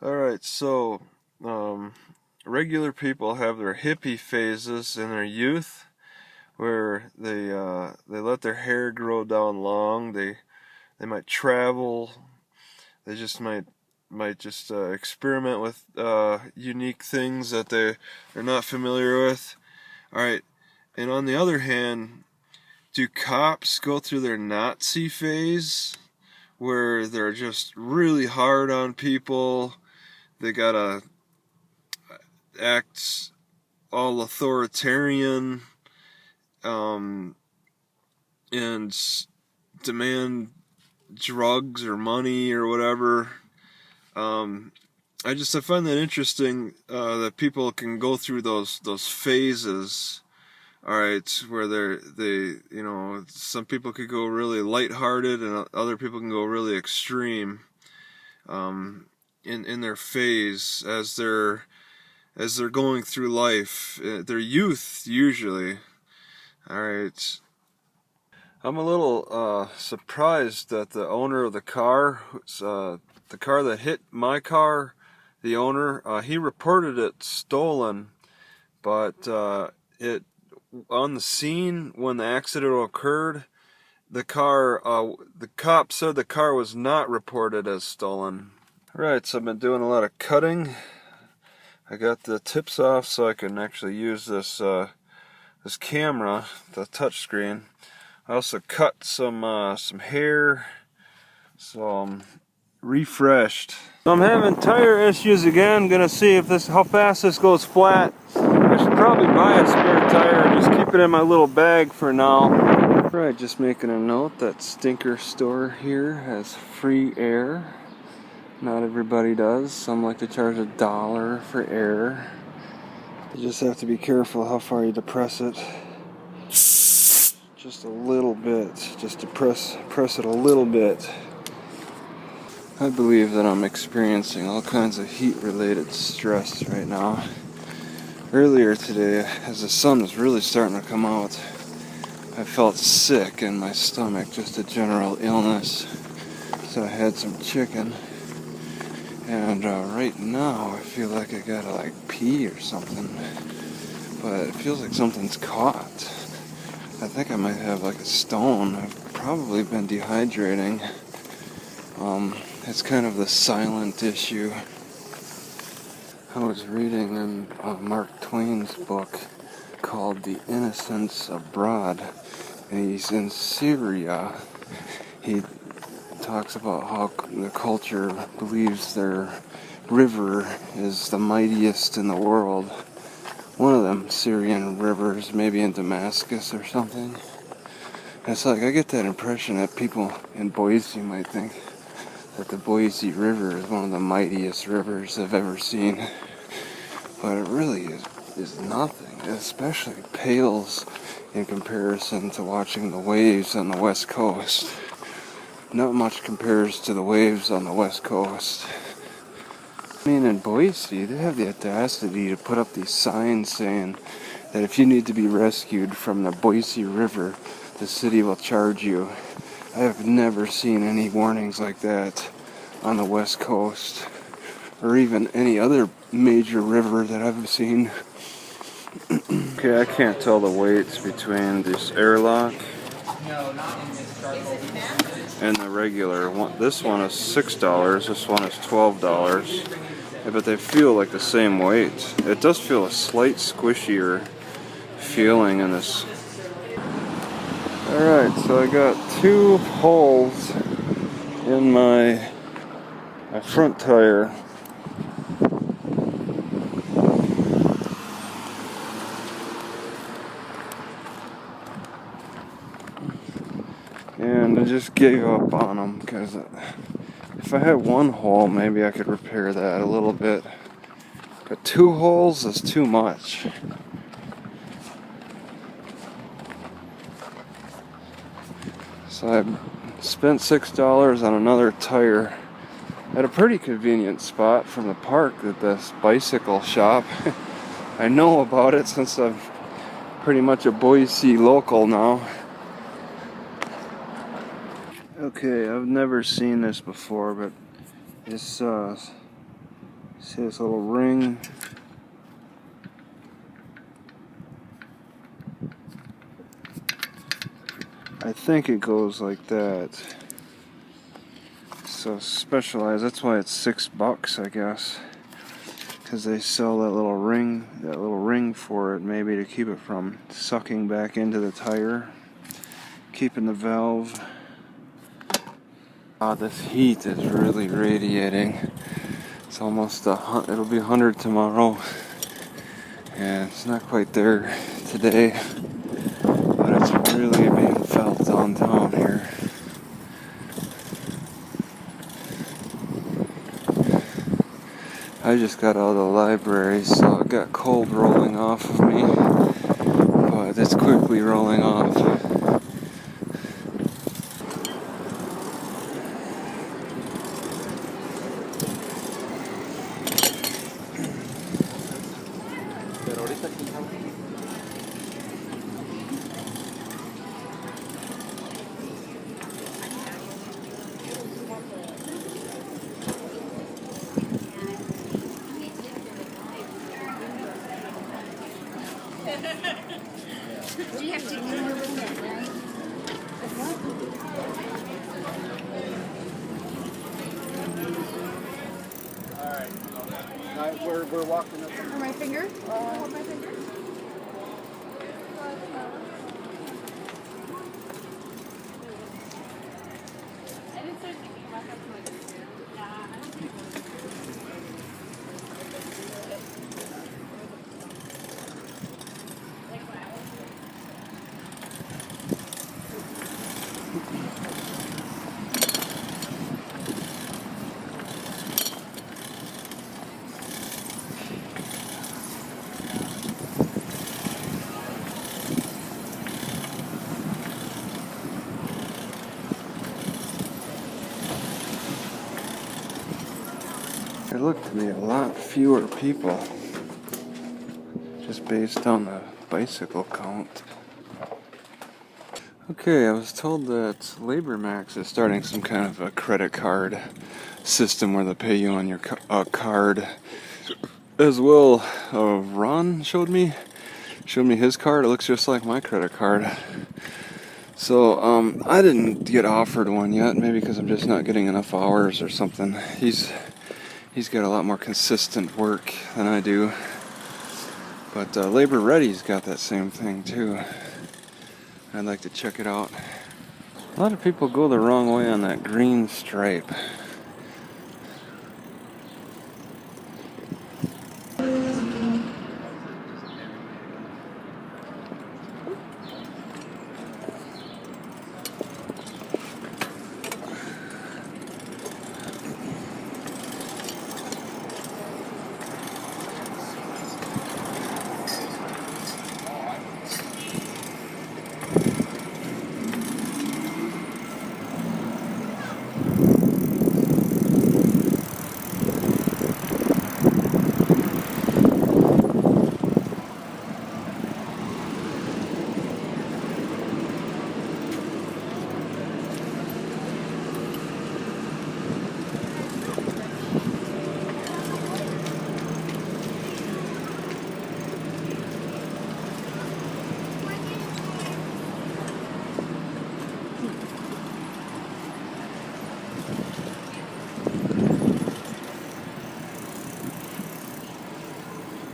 Alright, so regular people have their hippie phases in their youth where they let their hair grow down long, they might travel, they just might just experiment with unique things that they're not familiar with. Alright, and on the other hand, do cops go through their Nazi phase where they're just really hard on people? They gotta act all authoritarian, and demand drugs or money or whatever. I find that interesting, that people can go through those phases. All right, where some people could go really lighthearted and other people can go really extreme, in their phase as they're going through life, their youth usually. All right, I'm a little surprised that the owner of the car, the car that hit my car, the owner, he reported it stolen, but it on the scene when the accident occurred, the cop said the car was not reported as stolen. Right, so I've been doing a lot of cutting. I got the tips off so I can actually use this camera, the touch screen. I also cut some hair, so I'm refreshed. So I'm having tire issues again. Gonna see if how fast this goes flat. I should probably buy a spare tire and just keep it in my little bag for now. Right, just making a note that Stinker store here has free air. Not everybody does. Some like to charge $1 for air. You just have to be careful how far you depress it. Just a little bit. Just to press it a little bit. I believe that I'm experiencing all kinds of heat-related stress right now. Earlier today, as the sun was really starting to come out, I felt sick in my stomach, just a general illness. So I had some chicken. And right now, I feel like I gotta pee or something. But it feels like something's caught. I think I might have a stone. I've probably been dehydrating. It's kind of the silent issue. I was reading in Mark Twain's book called The Innocents Abroad, and he's in Syria. He talks about how the culture believes their river is the mightiest in the world. One of them Syrian rivers, maybe in Damascus or something. It's I get that impression that people in Boise might think that the Boise River is one of the mightiest rivers I've ever seen. But it really is nothing. It especially pales in comparison to watching the waves on the West Coast. Not much compares to the waves on the West Coast. I mean, in Boise, they have the audacity to put up these signs saying that if you need to be rescued from the Boise River, the city will charge you. I have never seen any warnings like that on the West Coast, or even any other major river that I've seen. Okay, I can't tell the weights between this airlock and the regular one. This one is $6, this one is $12. Yeah, but they feel like the same weight. It does feel a slight squishier feeling in this. Alright, so I got 2 holes in my front tire. And I just gave up on them because if I had 1 hole, maybe I could repair that a little bit. But 2 holes is too much. So I spent $6 on another tire at a pretty convenient spot from the park at this bicycle shop. I know about it since I'm pretty much a Boise local now. Okay, I've never seen this before, but this See this little ring? I think it goes like that. So specialized, that's why it's $6, I guess. Because they sell that little ring for it, maybe to keep it from sucking back into the tire, keeping the valve. This heat is really radiating. It's almost it'll be 100 tomorrow, and it's not quite there today, but it's really being felt downtown here. I just got out of the library, so it got cold rolling off of me, but it's quickly rolling off. Do you have to email them that, Alright, we're walking up. For my finger? Hold my finger. It looked to be a lot fewer people, just based on the bicycle count. Okay, I was told that Labor Max is starting some kind of a credit card system where they pay you on your card as well. Ron showed me his card. It looks just like my credit card. So I didn't get offered one yet, maybe because I'm just not getting enough hours or something. He's got a lot more consistent work than I do. But Labor Ready's got that same thing too. I'd like to check it out. A lot of people go the wrong way on that green stripe.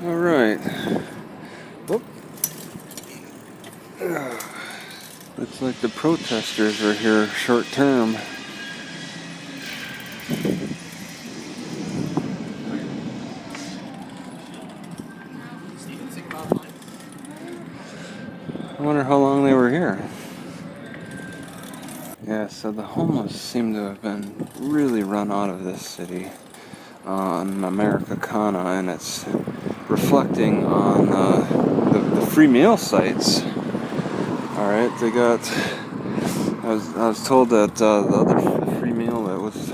All right. Whoop. Looks like the protesters are here short term. I wonder how long they were here. Yeah, so the homeless seem to have been really run out of this city on Americana, and it's reflecting on the free meal sites. All right, they got. I was told that the other free meal that was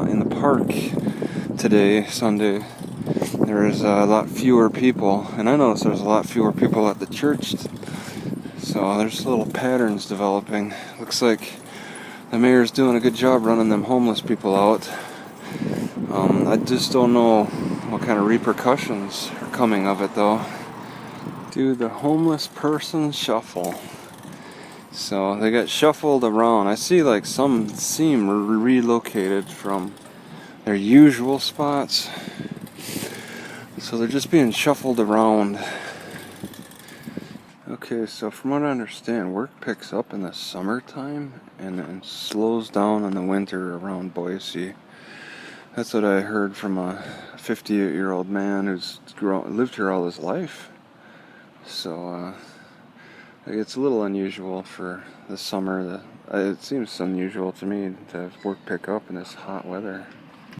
in the park today, Sunday, there was a lot fewer people, and I noticed there's a lot fewer people at the church. So there's little patterns developing. Looks like the mayor's doing a good job running them homeless people out. I just don't know what kind of repercussions are coming of it, though. Do the homeless person shuffle. So they get shuffled around. I see like some seem relocated from their usual spots. So they're just being shuffled around. Okay, so from what I understand, work picks up in the summertime and then slows down in the winter around Boise. That's what I heard from a 58-year-old man who's lived here all his life. So it's a little unusual for the summer. It seems unusual to me to have work pick up in this hot weather.